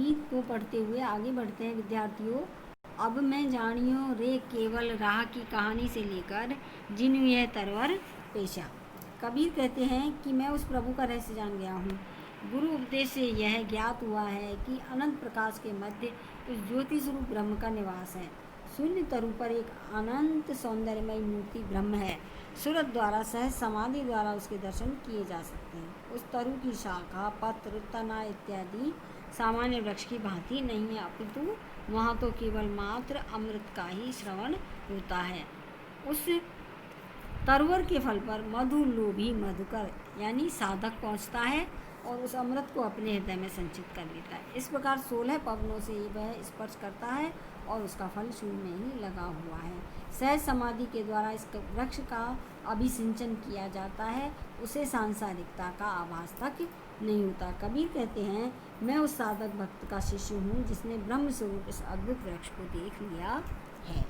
गीत को पढ़ते हुए आगे बढ़ते हैं विद्यार्थियों। अब मैं जानियो रे केवल राह की कहानी से लेकर जिन्हू यह तरवर पेशा। कबीर कहते हैं कि मैं उस प्रभु का रहस्य जान गया हूँ। गुरु उपदेश से यह ज्ञात हुआ है कि अनंत प्रकाश के मध्य उस ज्योति स्वरूप ब्रह्म का निवास है। शून्य तरु पर एक अनंत सौंदर्यमय मूर्ति ब्रह्म है। सूरत द्वारा सहज समाधि द्वारा उसके दर्शन किए जा सकते हैं। उस तरु की शाखा, पत्र, तना इत्यादि सामान्य वृक्ष की भांति नहीं है, अपितु वहाँ तो केवल मात्र अमृत का ही श्रवण होता है। उस तरवर के फल पर मधु लोभी मधुकर यानी साधक पहुँचता है और उस अमृत को अपने हृदय में संचित कर लेता है। इस प्रकार 16 पवनों से वह स्पर्श करता है और उसका फल शून्य में ही लगा हुआ है। सहज समाधि के द्वारा इस वृक्ष का अभिसिंचन किया जाता है, उसे सांसारिकता का आभास तक नहीं होता। कबीर कहते हैं, मैं उस साधक भक्त का शिष्य हूँ जिसने ब्रह्म स्वरूप इस अद्भुत वृक्ष को देख लिया है।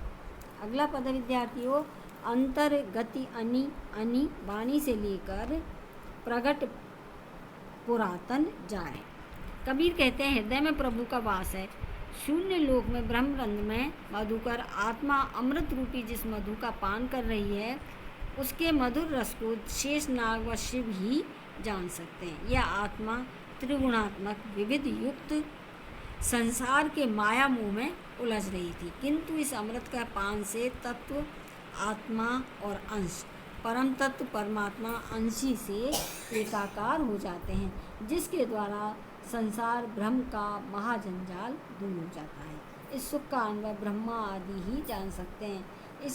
अगला पद विद्यार्थियों, अंतर्गति अनि अनि वाणी से लेकर प्रगट पुरातन जाए। कबीर कहते हैं, हृदय में प्रभु का वास है। शून्य लोक में ब्रह्मरंध्र में मधुकर आत्मा अमृत रूपी जिस मधु का पान कर रही है, उसके मधुर रस को शेष नाग व शिव ही जान सकते हैं। यह आत्मा त्रिगुणात्मक विविध युक्त संसार के माया मोह में उलझ रही थी, किंतु इस अमृत का पान से तत्व आत्मा और अंश परम तत्व परमात्मा अंशी से एकाकार हो जाते हैं, जिसके द्वारा संसार भ्रम का महाजंजाल दूर हो जाता है। इस सुख का अनुभव ब्रह्मा आदि ही जान सकते हैं। इस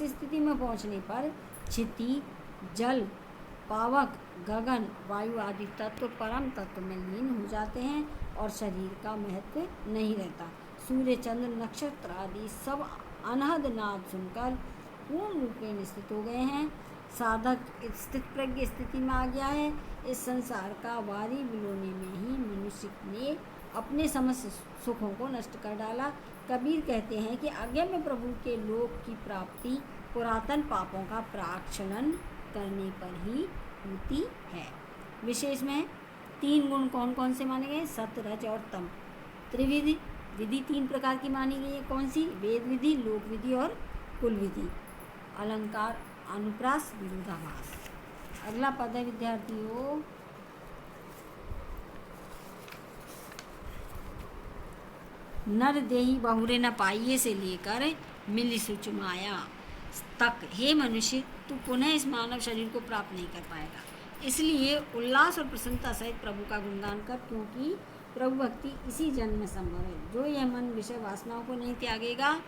स्थिति में पहुंचने पर क्षिति, जल, पावक, गगन, वायु आदि तत्व परम तत्व में लीन हो जाते हैं और शरीर का महत्व नहीं रहता। सूर्य, चंद्र, नक्षत्र आदि सब अनहद नाद सुनकर पूर्ण रूप में स्थित हो गए हैं। साधक स्थित प्रज्ञ स्थिति में आ गया है। इस संसार का वारी बिलोने में ही मनुष्य ने अपने समस्त सुखों को नष्ट कर डाला। कबीर कहते हैं कि अज्ञेय प्रभु के लोक की प्राप्ति पुरातन पापों का प्राक्षणन करने पर ही होती है। विशेष में 3 गुण कौन कौन से माने गए? सत, रज और तम। त्रिविधि विधि 3 प्रकार की मानी गई है। कौन सी? वेद विधि, लोक विधि और कुल विधि। अलंकार, अनुप्रास, विरोधाभास। अगला पद है विद्यार्थियों, नर देही बहुरे न पाइये से लेकर मिली सुच माया तक। हे मनुष्य, तू पुनः इस मानव शरीर को प्राप्त नहीं कर पाएगा, इसलिए उल्लास और प्रसन्नता सहित प्रभु का गुणगान कर, क्योंकि प्रभु भक्ति इसी जन्म में संभव है। जो यह मन विषय वासनाओं को नहीं त्यागेगा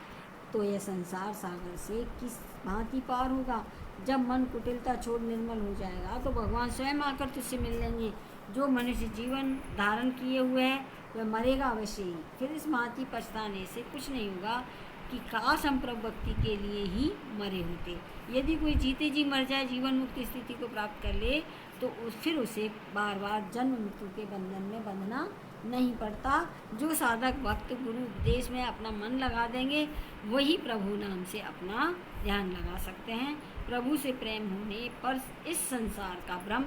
तो यह संसार सागर से किस भांति पार होगा। जब मन कुटिलता छोड़ निर्मल हो जाएगा तो भगवान स्वयं आकर तुझसे मिल लेंगे। जो मनुष्य जीवन धारण किए हुए है वह मरेगा अवश्य ही। फिर इस भांति पछताने से कुछ नहीं होगा कि काश हम प्रभु भक्ति के लिए ही मरे होते। यदि कोई जीते जी मर जाए, जीवन मुक्ति स्थिति को प्राप्त कर ले, तो फिर उसे बार बार जन्म मृत्यु के बंधन में बंधना नहीं पड़ता। जो साधक भक्त गुरु उपदेश में अपना मन लगा देंगे, वही प्रभु नाम से अपना ध्यान लगा सकते हैं। प्रभु से प्रेम होने पर इस संसार का भ्रम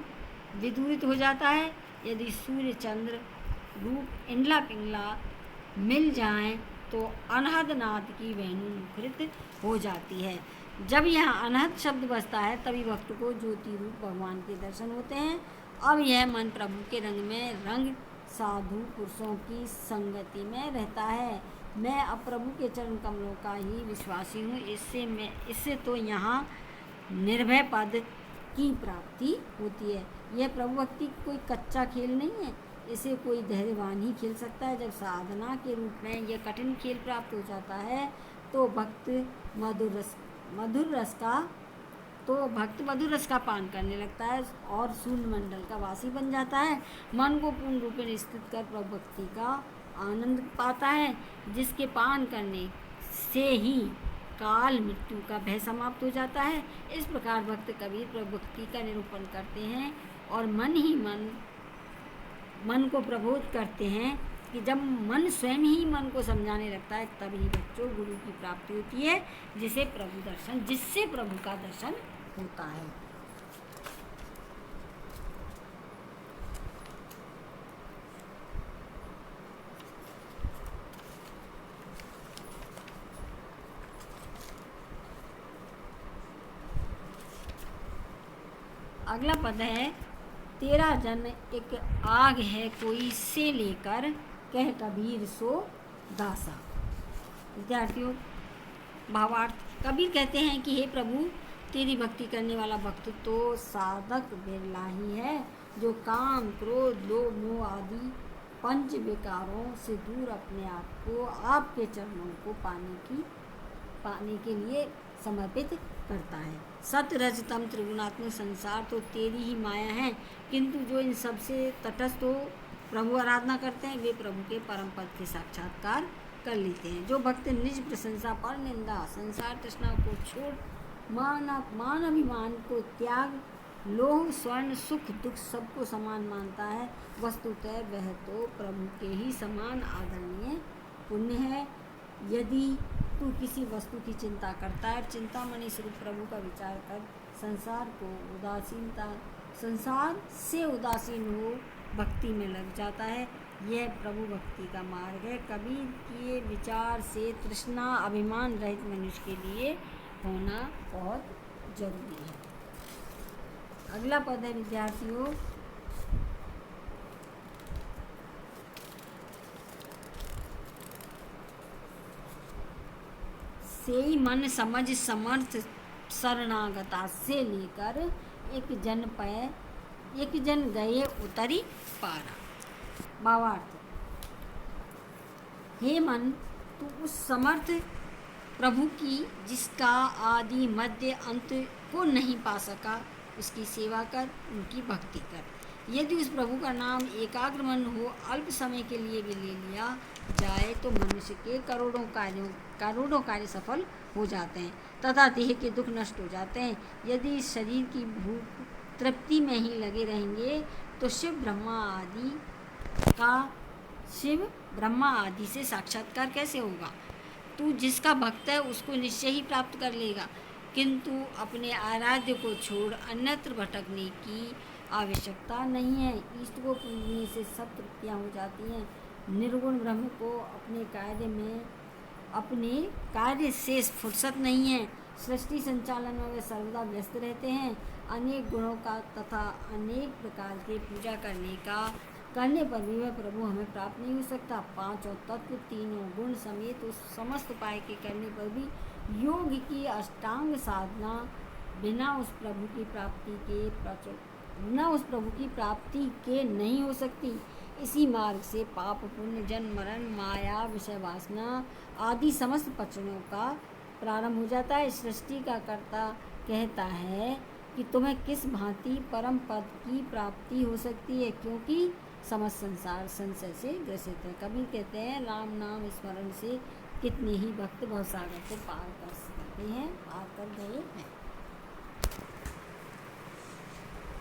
विदूरित हो जाता है। यदि सूर्य, चंद्र रूप इंद्ला पिंगला मिल जाएं तो अनहद नाद की वेणु मुखरित हो जाती है। जब यह अनहद शब्द बजता है तभी भक्त को ज्योति रूप भगवान के दर्शन होते हैं। अब यह मन प्रभु के रंग में रंग साधु पुरुषों की संगति में रहता है। मैं अब प्रभु के चरण कमलों का ही विश्वासी हूँ। इससे तो यहाँ निर्भय पद की प्राप्ति होती है। यह प्रभु भक्ति कोई कच्चा खेल नहीं है, इसे कोई धैर्यवान ही खेल सकता है। जब साधना के रूप में यह कठिन खेल प्राप्त हो जाता है तो भक्त मधुर रस का पान करने लगता है और शून्य मंडल का वासी बन जाता है। मन को पूर्ण रूप में स्थित कर प्रभु भक्ति का आनंद पाता है, जिसके पान करने से ही काल मृत्यु का भय समाप्त हो जाता है। इस प्रकार भक्त कबीर प्रभु भक्ति का निरूपण करते हैं और मन को प्रबोध करते हैं कि जब मन स्वयं ही मन को समझाने लगता है तभी बच्चों गुरु की प्राप्ति होती है, जिससे प्रभु का दर्शन होता है। अगला पद है, तेरा जन्म एक आग है कोई से लेकर, कह कबीर सो दासा। विद्यार्थियों, भावार्थ, कबीर कहते हैं कि हे प्रभु, तेरी भक्ति करने वाला भक्त तो साधक बिरला ही है, जो काम क्रोध लोभ मोह आदि पंच विकारों से दूर अपने आप को आपके चरणों को पाने के लिए समर्पित करता है। सत्य रज तम त्रिगुणात्मक संसार तो तेरी ही माया है, किंतु जो इन सब से तटस्थ हो प्रभु आराधना करते हैं, वे प्रभु के परम पद के साक्षात्कार कर लेते हैं। जो भक्त निज प्रशंसा पर निंदा, संसार तृष्णा को छोड़, मान अभिमान को त्याग, लोभ स्वर्ण सुख दुख सबको समान मानता है, वस्तुतः वह तो प्रभु के ही समान आदरणीय पुण्य है। यदि तू किसी वस्तु की चिंता करता है, चिंतामणि स्वरूप प्रभु का विचार कर संसार से उदासीन हो भक्ति में लग जाता है। यह प्रभु भक्ति का मार्ग है। कबीर के विचार से तृष्णा अभिमान रहित मनुष्य के लिए होना बहुत जरूरी है। अगला पद है विद्यार्थियों, से मन समझ समर्थ शरणागता से लेकर एक जन गए उतरी पारा। भावार्थ, हे मन, तू उस समर्थ प्रभु की जिसका आदि मध्य अंत को नहीं पा सका, उसकी सेवा कर, उनकी भक्ति कर। यदि उस प्रभु का नाम एकाग्र मन हो, अल्प समय के लिए भी ले लिया जाए तो मनुष्य के करोड़ों कार्य सफल हो जाते हैं तथा देह के दुख नष्ट हो जाते हैं। यदि शरीर की भूख तृप्ति में ही लगे रहेंगे तो शिव ब्रह्मा आदि से साक्षात्कार कैसे होगा। तू जिसका भक्त है उसको निश्चय ही प्राप्त कर लेगा, किंतु अपने आराध्य को छोड़ अन्यत्र भटकने की आवश्यकता नहीं है। इष्ट को पूजने से सब तृप्तियाँ हो जाती हैं। निर्गुण ब्रह्म को अपने कार्य से फुर्सत नहीं है। सृष्टि संचालन में वे सर्वदा व्यस्त रहते हैं। अनेक गुणों का तथा अनेक प्रकार के पूजा करने पर भी वह प्रभु हमें प्राप्त नहीं हो सकता। पांचों तत्व तीनों गुण समेत उस समस्त उपाय के करने पर भी योग की अष्टांग साधना बिना उस प्रभु की प्राप्ति के नहीं हो सकती। इसी मार्ग से पाप पुण्य जन्म मरण माया विषय वासना आदि समस्त पचड़ों का प्रारंभ हो जाता है। सृष्टि का कर्ता कहता है कि तुम्हें किस भांति परम पद की प्राप्ति हो सकती है, क्योंकि समस्त संसार संशय से ग्रसित है। कबीर कहते हैं, राम नाम स्मरण से कितने ही भक्त भवसागर को पार कर सकते हैं, पार कर गए हैं।